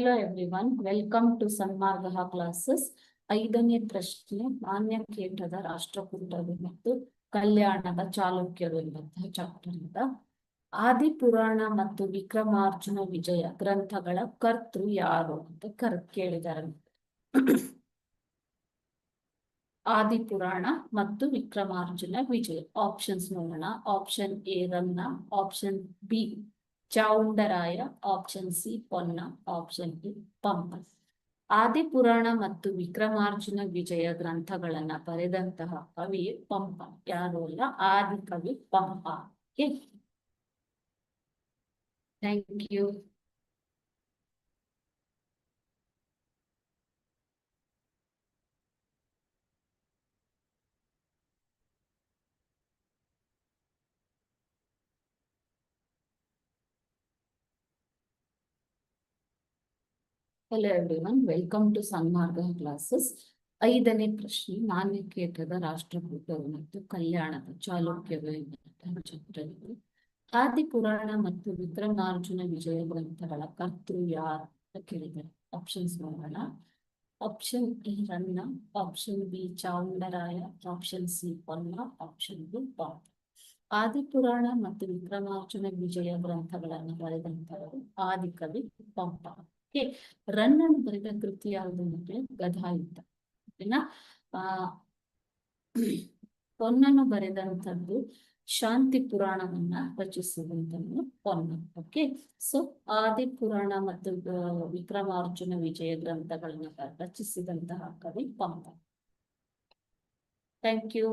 Hello everyone, welcome to Sanmargaha classes. 5ನೇ ಪ್ರಶ್ನೆ ಮಾನ್ಯ ಕೇಂದ್ರದ ರಾಷ್ಟ್ರಕೂಟರು ಮತ್ತು ಕಲ್ಯಾಣದ ಚಾಲುಕ್ಯರು ಎಂಬಂತಹ ಚಾಪ್ಟರ್ ಇಂದ ಆದಿಪುರಾಣ ಮತ್ತು ವಿಕ್ರಮಾರ್ಜುನ ವಿಜಯ ಗ್ರಂಥಗಳ ಕರ್ತೃ ಯಾರು ಅಂತ ಕೇಳಿದ್ದಾರೆ. ಆದಿಪುರಾಣ ಮತ್ತು ವಿಕ್ರಮಾರ್ಜುನ ವಿಜಯ ಆಪ್ಷನ್ಸ್ ನೋಡೋಣ. Option A Ranna, option B Chavundaraya, option C Ponna, option D Pampa. Adipurana ಮತ್ತು ವಿಕ್ರಮಾರ್ಜುನ ವಿಜಯ ಗ್ರಂಥಗಳನ್ನ ಬರೆದಂತಹ ಕವಿ ಪಂಪ. ಯಾರು ಅಲ್ಲ, ಆದಿಕವಿ Pampa. Thank you. Hello everyone, welcome to Sanmargaha classes. 5ನೇ ಪ್ರಶ್ನೆ ಮಾನ್ಯ ಕೇಂದ್ರದ ರಾಷ್ಟ್ರಕೂಟರು ಮತ್ತು ಕಲ್ಯಾಣದ ಚಾಲುಕ್ಯರು ಎಂಬಂತಹ ಚಾಪ್ಟರ್. ಆದಿಪುರಾಣ ಮತ್ತು ವಿಕ್ರಮಾರ್ಜುನ ವಿಜಯ ಗ್ರಂಥಗಳ ಕರ್ತೃ ಯಾರು ಅಂತ ಕೇಳಿದ್ದಾರೆ. ಆಪ್ಷನ್ಸ್ ನೋಡೋಣ. Option A Ranna, option B Chavundaraya, option C Ponna, option D Pampa. Adipurana ಮತ್ತು ವಿಕ್ರಮಾರ್ಜುನ ವಿಜಯ ಗ್ರಂಥಗಳನ್ನು ಬರೆದಂತವರು ಆದಿಕವಿ ಪಂಪ. ರನ್ನನ್ನು ಬರೆದ ಕೃತಿ ಯಾವುದು ಅಂದ್ರೆ ಗದಾಯುದ್ಧ. ಪೊನ್ನನ್ನು ಬರೆದಂಥದ್ದು ಶಾಂತಿ ಪುರಾಣವನ್ನ ರಚಿಸಿದಂಥದ್ದು ಪೊನ್ನ. ಓಕೆ, ಸೊ ಆದಿಪುರಾಣ ಮತ್ತು ವಿಕ್ರಮಾರ್ಜುನ ವಿಜಯ ಗ್ರಂಥಗಳನ್ನ ರಚಿಸಿದಂತಹ ಕವಿ ಪಂಪ. Thank you.